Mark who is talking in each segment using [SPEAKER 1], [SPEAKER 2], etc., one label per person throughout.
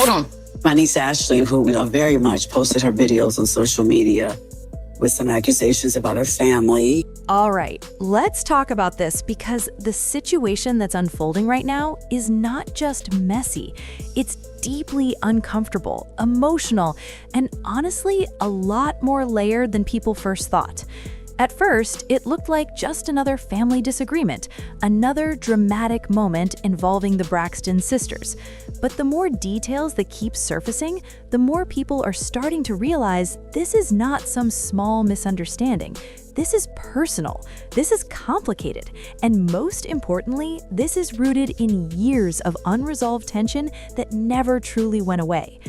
[SPEAKER 1] Hold on. My niece Ashley, who very much posted her videos on social media with some accusations about her family.
[SPEAKER 2] All right, let's talk about this because the situation that's unfolding right now is not just messy. It's deeply uncomfortable, emotional, and honestly, a lot more layered than people first thought. At first, it looked like just another family disagreement, another dramatic moment involving the Braxton sisters. But the more details that keep surfacing, the more people are starting to realize this is not some small misunderstanding. This is personal, this is complicated, and most importantly, this is rooted in years of unresolved tension that never truly went away.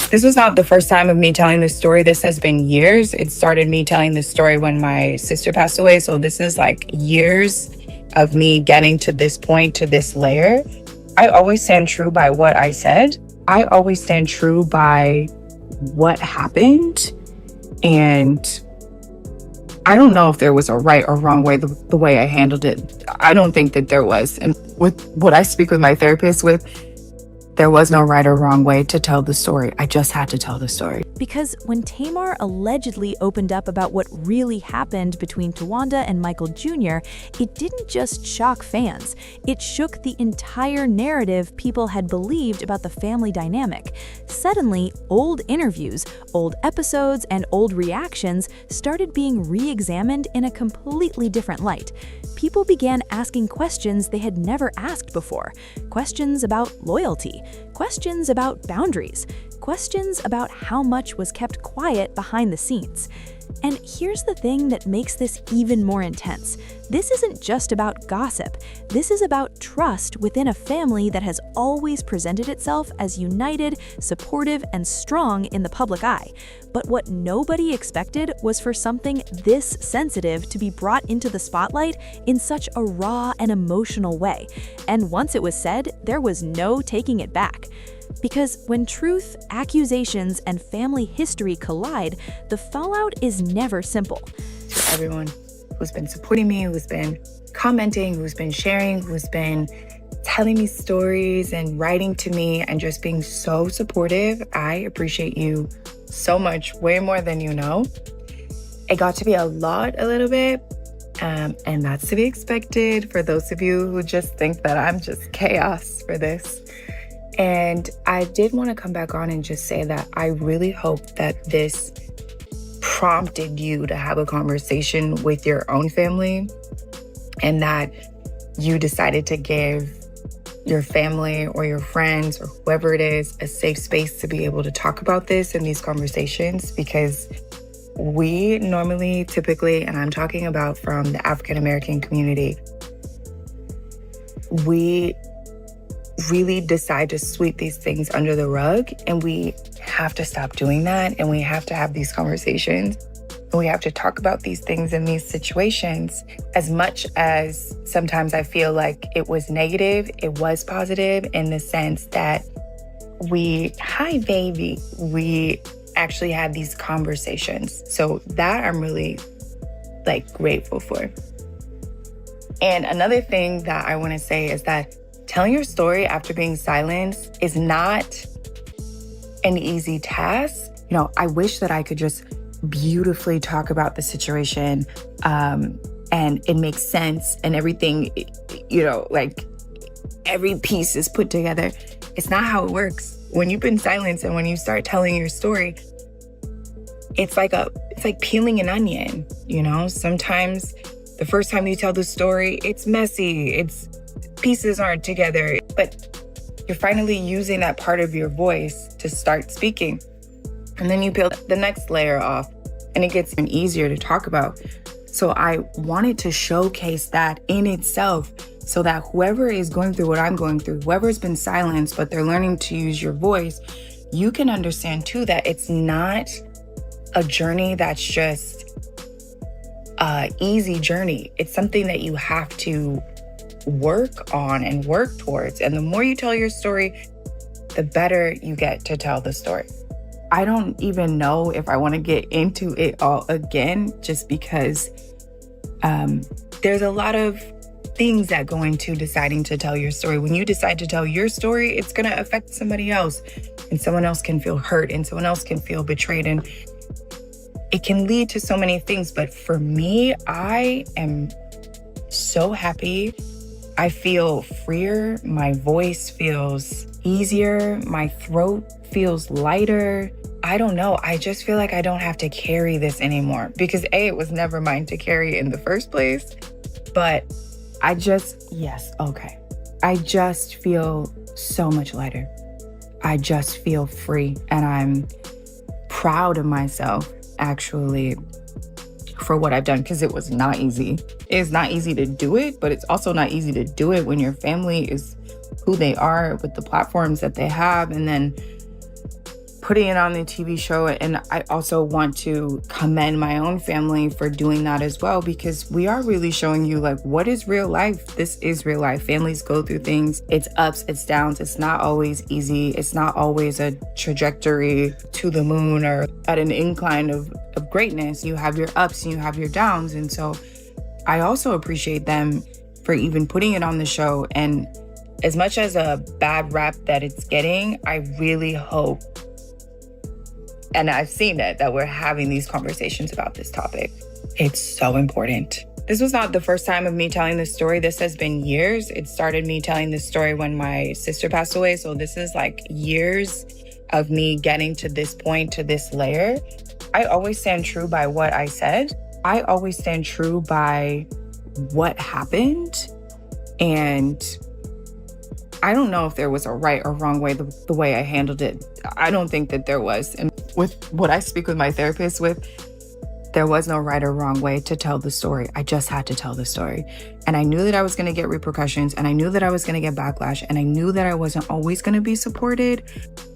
[SPEAKER 3] This was not the first time of me telling this story. This has been years. It started me telling this story when my sister passed away. So this is like years of me getting to this point, to this layer. I always stand true by what I said. I always stand true by what happened. And I don't know if there was a right or wrong way, the way I handled it. I don't think that there was. And with what I speak with my therapist with, there was no right or wrong way to tell the story. I just had to tell the story.
[SPEAKER 2] Because when Tamar allegedly opened up about what really happened between Towanda and Michael Jr., it didn't just shock fans. It shook the entire narrative people had believed about the family dynamic. Suddenly, old interviews, old episodes, and old reactions started being re-examined in a completely different light. People began asking questions they had never asked before. Questions about loyalty, questions about boundaries, questions about how much was kept quiet behind the scenes. And here's the thing that makes this even more intense. This isn't just about gossip. This is about trust within a family that has always presented itself as united, supportive, and strong in the public eye. But what nobody expected was for something this sensitive to be brought into the spotlight in such a raw and emotional way. And once it was said, there was no taking it back. Because when truth, accusations, and family history collide, the fallout is never simple.
[SPEAKER 3] Everyone who's been supporting me, who's been commenting, who's been sharing, who's been telling me stories and writing to me and just being so supportive, I appreciate you so much, way more than you know. It got to be a little bit, and that's to be expected for those of you who just think that I'm just chaos for this. And I did want to come back on and just say that I really hope that this prompted you to have a conversation with your own family and that you decided to give your family or your friends or whoever it is a safe space to be able to talk about this in these conversations, because we normally, typically, and I'm talking about from the African American community, we really decide to sweep these things under the rug, and we have to stop doing that, and we have to have these conversations, and we have to talk about these things in these situations. As much as sometimes I feel like it was negative, it was positive in the sense that we actually had these conversations. So that I'm really grateful for. And another thing that I want to say is that telling your story after being silenced is not an easy task. I wish that I could just beautifully talk about the situation and it makes sense and everything, every piece is put together. It's not how it works. When you've been silenced and when you start telling your story, it's like peeling an onion, Sometimes the first time you tell the story, it's messy, pieces aren't together, but you're finally using that part of your voice to start speaking. And then you peel the next layer off and it gets even easier to talk about. So I wanted to showcase that in itself so that whoever is going through what I'm going through, whoever's been silenced, but they're learning to use your voice, you can understand too that it's not a journey that's just an easy journey. It's something that you have to work on and work towards. And the more you tell your story, the better you get to tell the story. I don't even know if I want to get into it all again, just because there's a lot of things that go into deciding to tell your story. When you decide to tell your story, it's going to affect somebody else, and someone else can feel hurt, and someone else can feel betrayed. And it can lead to so many things. But for me, I am so happy. I feel freer. My voice feels easier. My throat feels lighter. I don't know. I just feel like I don't have to carry this anymore because A, it was never mine to carry in the first place. But I just feel so much lighter. I just feel free. And I'm proud of myself, actually, for what I've done, because it was not easy. It's not easy to do it, but it's also not easy to do it when your family is who they are with the platforms that they have, and then putting it on the TV show. And I also want to commend my own family for doing that as well, because we are really showing you like, what is real life? This is real life. Families go through things. It's ups, it's downs. It's not always easy. It's not always a trajectory to the moon or at an incline of greatness. You have your ups and you have your downs. And so I also appreciate them for even putting it on the show. And as much as a bad rap that it's getting, I really hope, and I've seen it, that we're having these conversations about this topic. It's so important. This was not the first time of me telling this story. This has been years. It started me telling this story when my sister passed away. So this is like years of me getting to this point, to this layer. I always stand true by what I said. I always stand true by what happened. And I don't know if there was a right or wrong way, the way I handled it. I don't think that there was. And with what I speak with my therapist with, there was no right or wrong way to tell the story. I just had to tell the story. And I knew that I was going to get repercussions, and I knew that I was going to get backlash, and I knew that I wasn't always going to be supported,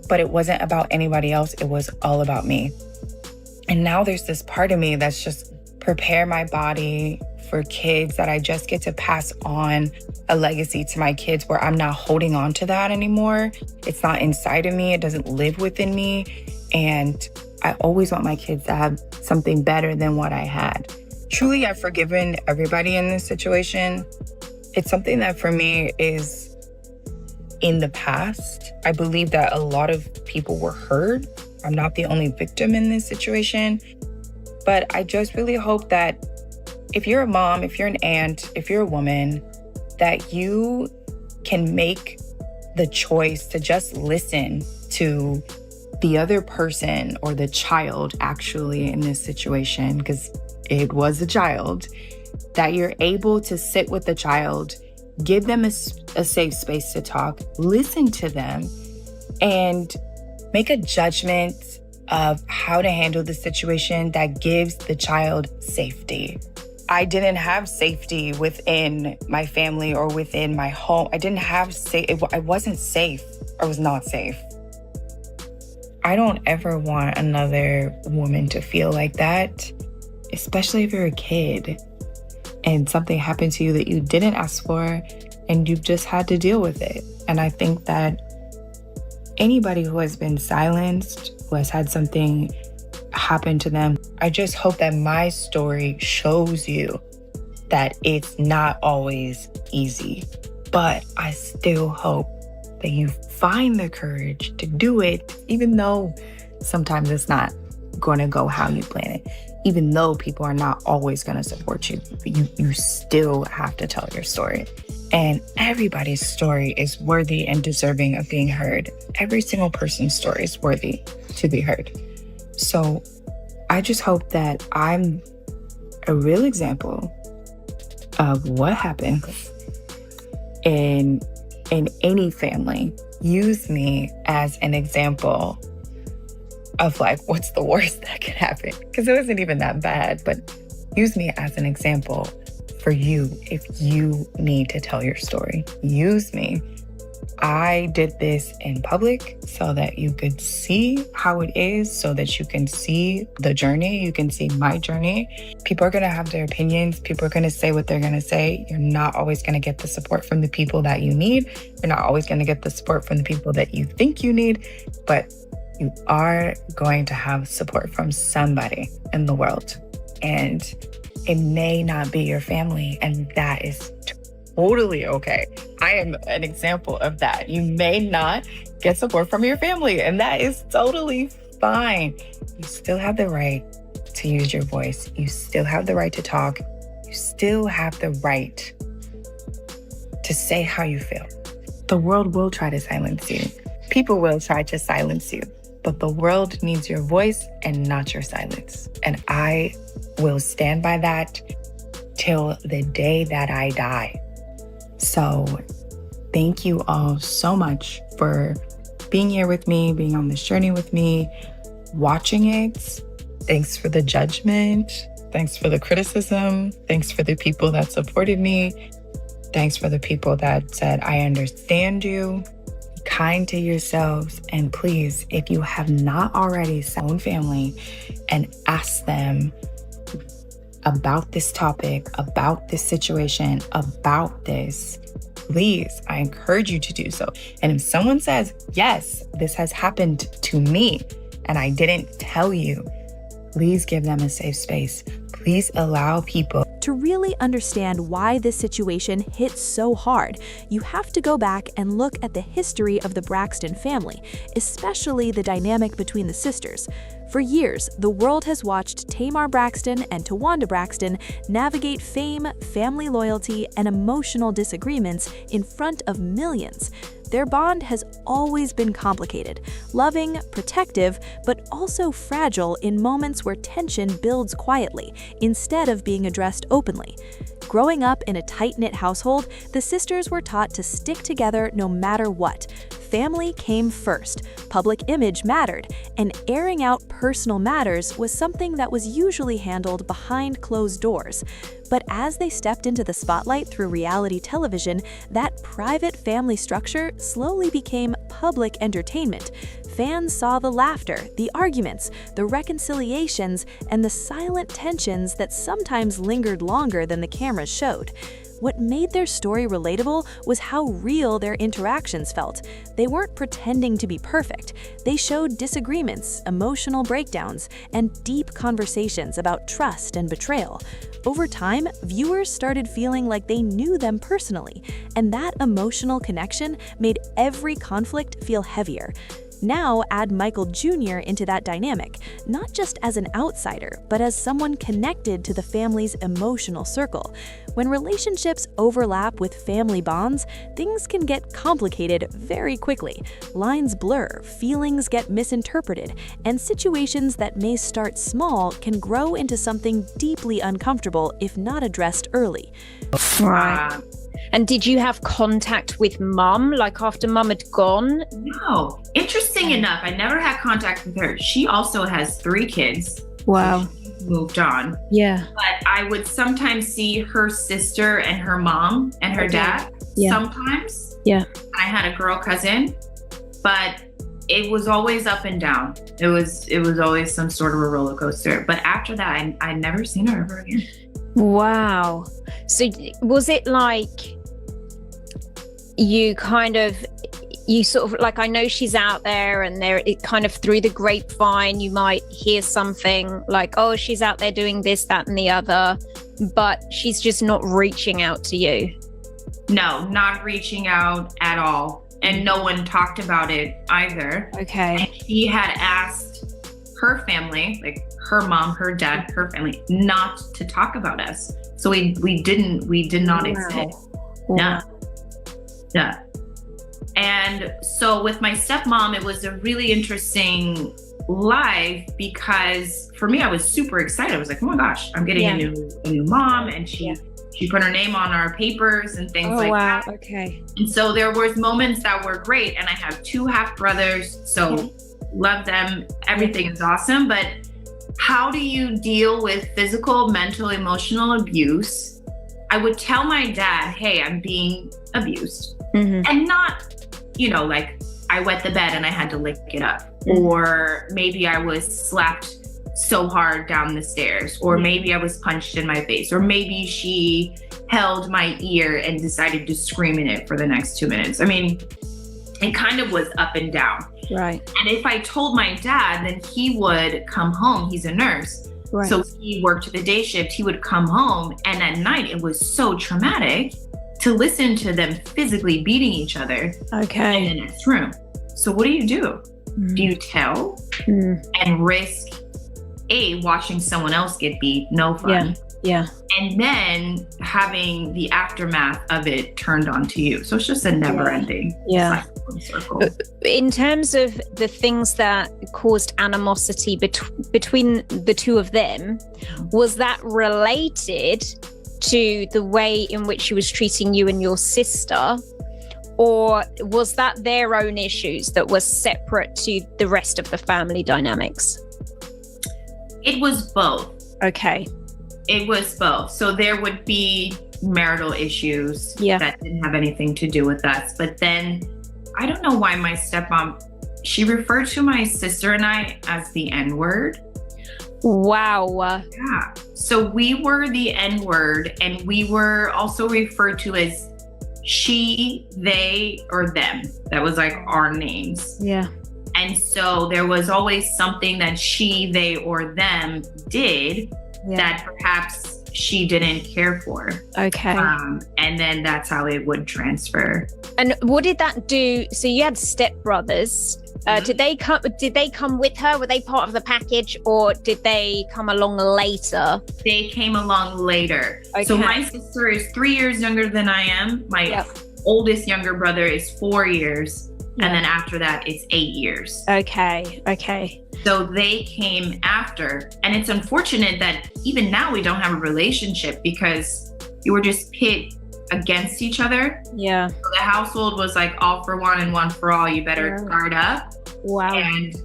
[SPEAKER 3] but it wasn't about anybody else. It was all about me. And now there's this part of me that's just prepare my body for kids, that I just get to pass on a legacy to my kids where I'm not holding on to that anymore. It's not inside of me. It doesn't live within me. And I always want my kids to have something better than what I had. Truly, I've forgiven everybody in this situation. It's something that for me is in the past. I believe that a lot of people were hurt. I'm not the only victim in this situation. But I just really hope that if you're a mom, if you're an aunt, if you're a woman, that you can make the choice to just listen to the other person or the child actually in this situation, because it was a child, that you're able to sit with the child, give them a safe space to talk, listen to them, and make a judgment of how to handle the situation that gives the child safety. I didn't have safety within my family or within my home. I didn't have I wasn't safe. I was not safe. I don't ever want another woman to feel like that, especially if you're a kid and something happened to you that you didn't ask for and you've just had to deal with it. And I think that anybody who has been silenced, who has had something happen to them, I just hope that my story shows you that it's not always easy. But I still hope that you find the courage to do it, even though sometimes it's not going to go how you plan it, even though people are not always going to support you. You still have to tell your story. And everybody's story is worthy and deserving of being heard. Every single person's story is worthy to be heard. So I just hope that I'm a real example of what happened in any family. Use me as an example of like, what's the worst that could happen? Because it wasn't even that bad, but use me as an example for you if you need to tell your story. Use me. I did this in public so that you could see how it is, so that you can see the journey, you can see my journey. People are going to have their opinions. People are going to say what they're going to say. You're not always going to get the support from the people that you need. You're not always going to get the support from the people that you think you need, but you are going to have support from somebody in the world. And it may not be your family, and that is totally okay. I am an example of that. You may not get support from your family, and that is totally fine. You still have the right to use your voice. You still have the right to talk. You still have the right to say how you feel. The world will try to silence you. People will try to silence you, but the world needs your voice and not your silence. And I will stand by that till the day that I die. So thank you all so much for being here with me, being on this journey with me, watching it. Thanks for the judgment. Thanks for the criticism. Thanks for the people that supported me. Thanks for the people that said, I understand you. Be kind to yourselves. And please, if you have not already phone family and asked them about this topic, about this situation, about this, please, I encourage you to do so. And if someone says, yes, this has happened to me and I didn't tell you, please give them a safe space. Please allow people.
[SPEAKER 2] To really understand why this situation hit so hard, you have to go back and look at the history of the Braxton family, especially the dynamic between the sisters. For years, the world has watched Tamar Braxton and Towanda Braxton navigate fame, family loyalty, and emotional disagreements in front of millions. Their bond has always been complicated, loving, protective, but also fragile in moments where tension builds quietly, instead of being addressed openly. Growing up in a tight-knit household, the sisters were taught to stick together no matter what. Family came first, public image mattered, and airing out personal matters was something that was usually handled behind closed doors. But as they stepped into the spotlight through reality television, that private family structure slowly became public entertainment. Fans saw the laughter, the arguments, the reconciliations, and the silent tensions that sometimes lingered longer than the cameras showed. What made their story relatable was how real their interactions felt. They weren't pretending to be perfect. They showed disagreements, emotional breakdowns, and deep conversations about trust and betrayal. Over time, viewers started feeling like they knew them personally, and that emotional connection made every conflict feel heavier. Now add Michael Jr. into that dynamic, not just as an outsider, but as someone connected to the family's emotional circle. When relationships overlap with family bonds, things can get complicated very quickly. Lines blur, feelings get misinterpreted, and situations that may start small can grow into something deeply uncomfortable if not addressed early.
[SPEAKER 4] Right. And did you have contact with mum, like after mum had gone?
[SPEAKER 5] No. Interesting enough, I never had contact with her. She also has 3 kids.
[SPEAKER 4] Wow.
[SPEAKER 5] Moved on.
[SPEAKER 4] Yeah.
[SPEAKER 5] But I would sometimes see her sister and her mom and her dad sometimes.
[SPEAKER 4] Yeah.
[SPEAKER 5] I had a girl cousin, but it was always up and down. It was always some sort of a roller coaster. But after that, I never seen her ever again.
[SPEAKER 4] Wow. So was it like you sort of like, I know she's out there and it kind of through the grapevine, you might hear something like, oh, she's out there doing this, that, and the other, but she's just not reaching out to you.
[SPEAKER 5] No, not reaching out at all. And no one talked about it either.
[SPEAKER 4] Okay.
[SPEAKER 5] And she had asked her family, like her mom, her dad, her family, not to talk about us. So we did not exist.
[SPEAKER 4] Wow.
[SPEAKER 5] No. And so with my stepmom, it was a really interesting live because for me, I was super excited. I was like, oh my gosh, I'm getting a new mom. And she put her name on our papers and things that.
[SPEAKER 4] Okay.
[SPEAKER 5] And so there was moments that were great. And I have 2 half brothers. So love them. Everything is awesome. But how do you deal with physical, mental, emotional abuse? I would tell my dad, hey, I'm being abused.
[SPEAKER 4] Mm-hmm.
[SPEAKER 5] And not, like I wet the bed and I had to lick it up. Mm-hmm. Or maybe I was slapped so hard down the stairs. Or maybe I was punched in my face. Or maybe she held my ear and decided to scream in it for the next 2 minutes. I mean, it kind of was up and down.
[SPEAKER 4] Right.
[SPEAKER 5] And if I told my dad, then he would come home. He's a nurse.
[SPEAKER 4] Right.
[SPEAKER 5] So he worked the day shift. He would come home. And at night, it was so traumatic to listen to them physically beating each other
[SPEAKER 4] Okay.
[SPEAKER 5] in the next room. So what do? Do you tell and risk watching someone else get beat? No fun.
[SPEAKER 4] Yeah.
[SPEAKER 5] And then having the aftermath of it turned onto you. So it's just a never-ending cycle and circle.
[SPEAKER 4] In terms of the things that caused animosity between the two of them, was that related to the way in which she was treating you and your sister? Or was that their own issues that were separate to the rest of the family dynamics?
[SPEAKER 5] It was both.
[SPEAKER 4] Okay.
[SPEAKER 5] It was both. So there would be marital issues
[SPEAKER 4] Yeah.
[SPEAKER 5] that didn't have anything to do with us. But then I don't know why my stepmom, she referred to my sister and I as the N-word.
[SPEAKER 4] Wow.
[SPEAKER 5] Yeah. So we were the N-word, and we were also referred to as she, they, or them. That was like our names.
[SPEAKER 4] Yeah.
[SPEAKER 5] And so there was always something that she, they, or them did that perhaps she didn't care for.
[SPEAKER 4] Okay.
[SPEAKER 5] And then that's how it would transfer.
[SPEAKER 4] And what did that do? So you had stepbrothers. Did they come with her? Were they part of the package, or did they come along later?
[SPEAKER 5] They came along later.
[SPEAKER 4] Okay.
[SPEAKER 5] So my sister is 3 years younger than I am. My oldest younger brother is 4 years. And then after that, it's 8 years.
[SPEAKER 4] Okay.
[SPEAKER 5] So they came after. And it's unfortunate that even now we don't have a relationship because you were just pit against each other.
[SPEAKER 4] Yeah.
[SPEAKER 5] So the household was like all for one and one for all. You better guard up.
[SPEAKER 4] Wow.
[SPEAKER 5] And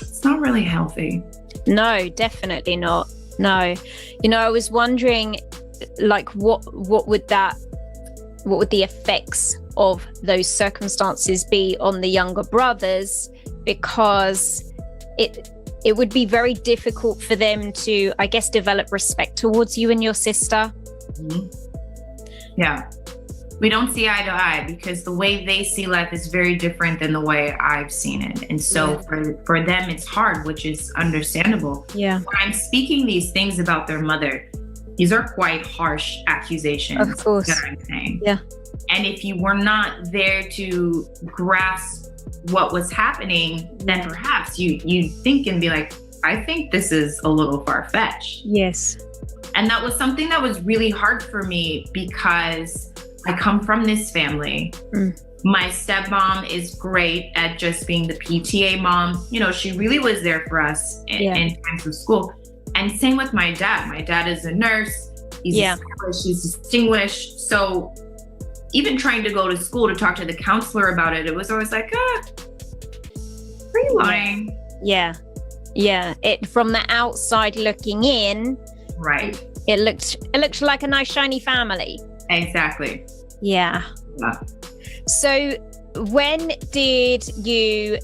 [SPEAKER 5] it's not really healthy.
[SPEAKER 4] No, definitely not. No. You know, I was wondering, like, what would the effects of those circumstances be on the younger brothers? Because it would be very difficult for them to, I guess, develop respect towards you and your sister.
[SPEAKER 5] Mm-hmm. Yeah. We don't see eye to eye because the way they see life is very different than the way I've seen it. And so for them, it's hard, which is understandable.
[SPEAKER 4] Yeah.
[SPEAKER 5] When I'm speaking these things about their mother, these are quite harsh accusations.
[SPEAKER 4] Of course.
[SPEAKER 5] That I'm saying.
[SPEAKER 4] Yeah.
[SPEAKER 5] And if you were not there to grasp what was happening, then perhaps you think and be like, I think this is a little far-fetched.
[SPEAKER 4] Yes.
[SPEAKER 5] And that was something that was really hard for me because I come from this family. My stepmom is great at just being the PTA mom. You know, she really was there for us in times of school. And same with my dad. My dad is a nurse. He's distinguished. So even trying to go to school to talk to the counselor about it, it was always like, are you lying?
[SPEAKER 4] Yeah. It from the outside looking in,
[SPEAKER 5] right?
[SPEAKER 4] It looked like a nice shiny family.
[SPEAKER 5] Exactly.
[SPEAKER 4] Yeah. So when did you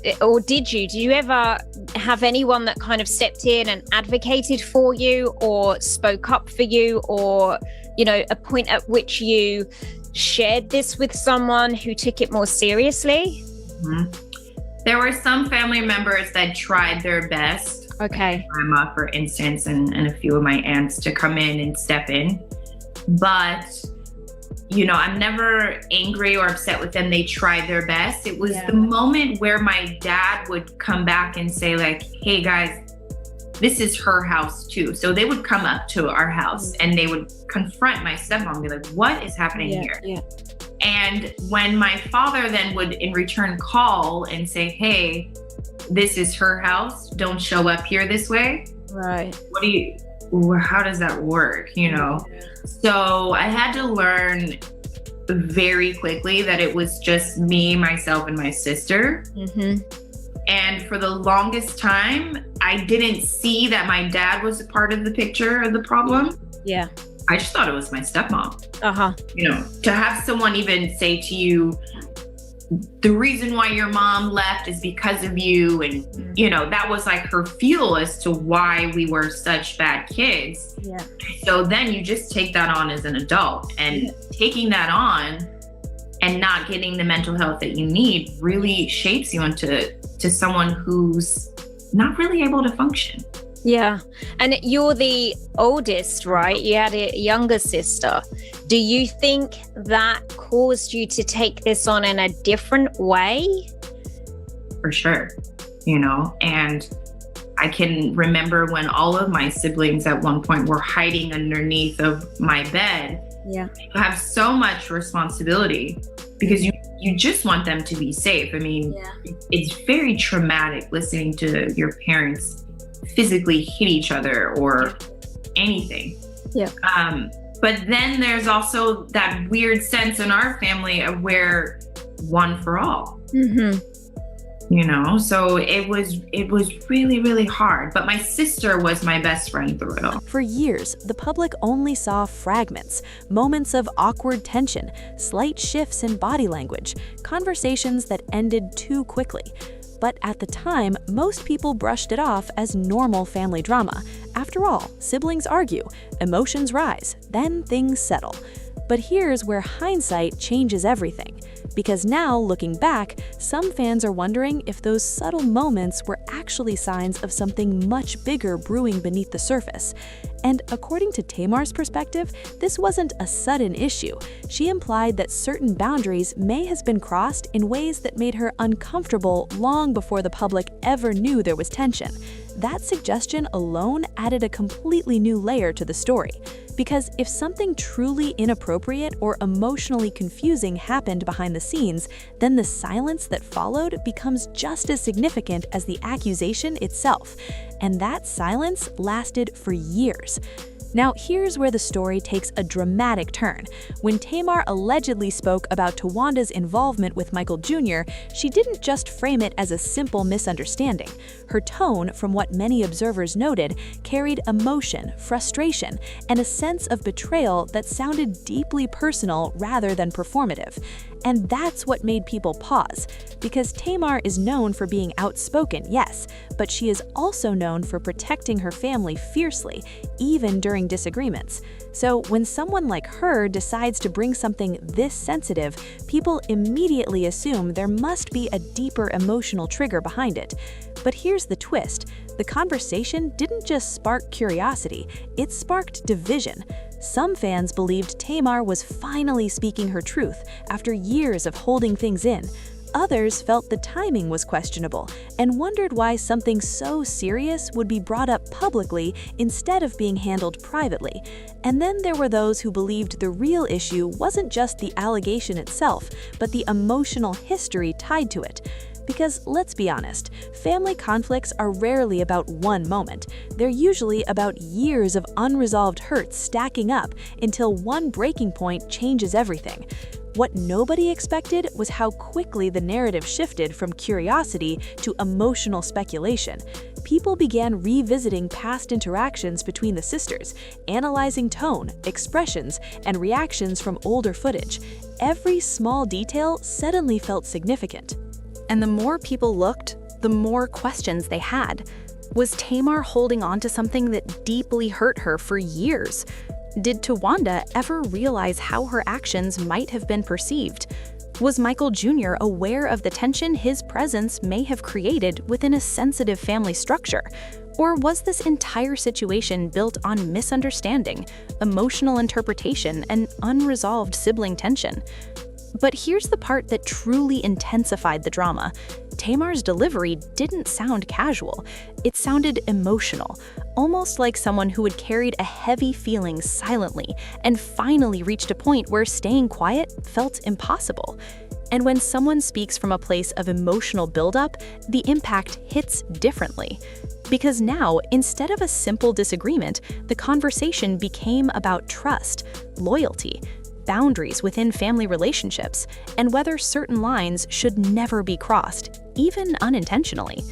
[SPEAKER 4] ever have anyone that kind of stepped in and advocated for you or spoke up for you, or, you know, a point at which you shared this with someone who took it more seriously?
[SPEAKER 5] There were some family members that tried their best.
[SPEAKER 4] Okay.
[SPEAKER 5] Grandma, for instance, and a few of my aunts to come in and step in. But, you know, I'm never angry or upset with them. They tried their best. It was the moment where my dad would come back and say, like, hey guys, this is her house too. So they would come up to our house and they would confront my stepmom and be like, what is happening here? Yeah. And when my father then would in return call and say, hey, this is her house, don't show up here this way.
[SPEAKER 4] Right.
[SPEAKER 5] How does that work? You know? So I had to learn very quickly that it was just me, myself, and my sister. And for the longest time, I didn't see that my dad was a part of the picture of the problem.
[SPEAKER 4] Yeah.
[SPEAKER 5] I just thought it was my stepmom. You know, to have someone even say to you, the reason why your mom left is because of you. And, you know, that was like her fuel as to why we were such bad kids. Yeah. So then you just take that on as an adult, and taking that on and not getting the mental health that you need really shapes you into someone who's not really able to function.
[SPEAKER 4] Yeah. And you're the oldest, right? You had a younger sister. Do you think that caused you to take this on in a different way?
[SPEAKER 5] For sure, and I can remember when all of my siblings at one point were hiding underneath of my bed.
[SPEAKER 4] Yeah.
[SPEAKER 5] You have so much responsibility because you just want them to be safe. I mean, It's very traumatic listening to your parents physically hit each other or anything.
[SPEAKER 4] Yeah.
[SPEAKER 5] But then there's also that weird sense in our family of where one for all.
[SPEAKER 4] Mm-hmm.
[SPEAKER 5] So it was really, really hard. But my sister was my best friend through it all.
[SPEAKER 2] For years, the public only saw fragments, moments of awkward tension, slight shifts in body language, conversations that ended too quickly. But at the time, most people brushed it off as normal family drama. After all, siblings argue, emotions rise, then things settle. But here's where hindsight changes everything. Because now, looking back, some fans are wondering if those subtle moments were actually signs of something much bigger brewing beneath the surface. And according to Tamar's perspective, this wasn't a sudden issue. She implied that certain boundaries may have been crossed in ways that made her uncomfortable long before the public ever knew there was tension. That suggestion alone added a completely new layer to the story. Because if something truly inappropriate or emotionally confusing happened behind the scenes, then the silence that followed becomes just as significant as the accusation itself. And that silence lasted for years. Now, here's where the story takes a dramatic turn. When Tamar allegedly spoke about Towanda's involvement with Michael Jr., she didn't just frame it as a simple misunderstanding. Her tone, from what many observers noted, carried emotion, frustration, and a sense of betrayal that sounded deeply personal rather than performative. And that's what made people pause, because Tamar is known for being outspoken, yes, but she is also known for protecting her family fiercely, even during disagreements. So when someone like her decides to bring something this sensitive, people immediately assume there must be a deeper emotional trigger behind it. But here's the twist. The conversation didn't just spark curiosity, it sparked division. Some fans believed Tamar was finally speaking her truth after years of holding things in. Others felt the timing was questionable and wondered why something so serious would be brought up publicly instead of being handled privately. And then there were those who believed the real issue wasn't just the allegation itself, but the emotional history tied to it. Because let's be honest, family conflicts are rarely about one moment. They're usually about years of unresolved hurts stacking up until one breaking point changes everything. What nobody expected was how quickly the narrative shifted from curiosity to emotional speculation. People began revisiting past interactions between the sisters, analyzing tone, expressions, and reactions from older footage. Every small detail suddenly felt significant. And the more people looked, the more questions they had. Was Tamar holding on to something that deeply hurt her for years? Did Towanda ever realize how her actions might have been perceived? Was Michael Jr. aware of the tension his presence may have created within a sensitive family structure? Or was this entire situation built on misunderstanding, emotional interpretation, and unresolved sibling tension? But here's the part that truly intensified the drama. Tamar's delivery didn't sound casual. It sounded emotional, almost like someone who had carried a heavy feeling silently and finally reached a point where staying quiet felt impossible. And when someone speaks from a place of emotional buildup, the impact hits differently. Because now, instead of a simple disagreement, the conversation became about trust, loyalty, boundaries within family relationships, and whether certain lines should never be crossed, even unintentionally.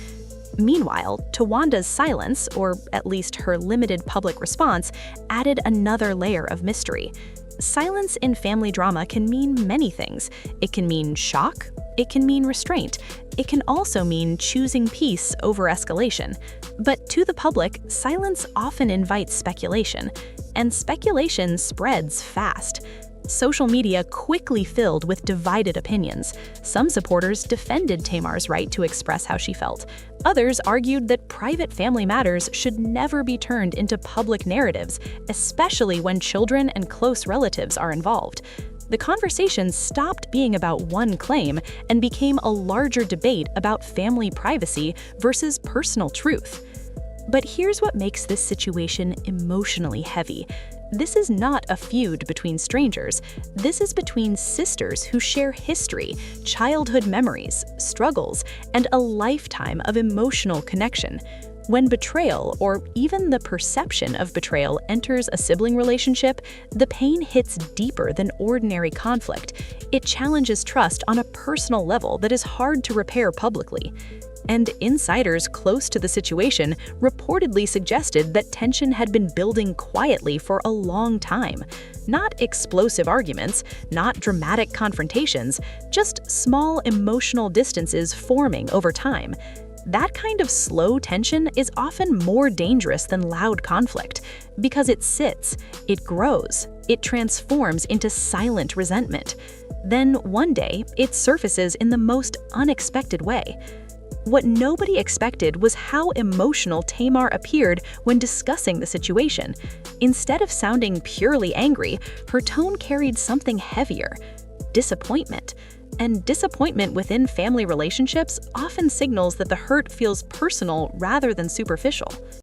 [SPEAKER 2] Meanwhile, Towanda's silence, or at least her limited public response, added another layer of mystery. Silence in family drama can mean many things. It can mean shock, it can mean restraint, it can also mean choosing peace over escalation. But to the public, silence often invites speculation, and speculation spreads fast. Social media quickly filled with divided opinions. Some supporters defended Tamar's right to express how she felt. Others argued that private family matters should never be turned into public narratives, especially when children and close relatives are involved. The conversation stopped being about one claim and became a larger debate about family privacy versus personal truth. But here's what makes this situation emotionally heavy. This is not a feud between strangers. This is between sisters who share history, childhood memories, struggles, and a lifetime of emotional connection. When betrayal, or even the perception of betrayal, enters a sibling relationship, the pain hits deeper than ordinary conflict. It challenges trust on a personal level that is hard to repair publicly. And insiders close to the situation reportedly suggested that tension had been building quietly for a long time. Not explosive arguments, not dramatic confrontations, just small emotional distances forming over time. That kind of slow tension is often more dangerous than loud conflict because it sits, it grows, it transforms into silent resentment. Then one day, it surfaces in the most unexpected way. What nobody expected was how emotional Tamar appeared when discussing the situation. Instead of sounding purely angry, her tone carried something heavier: disappointment. And disappointment within family relationships often signals that the hurt feels personal rather than superficial.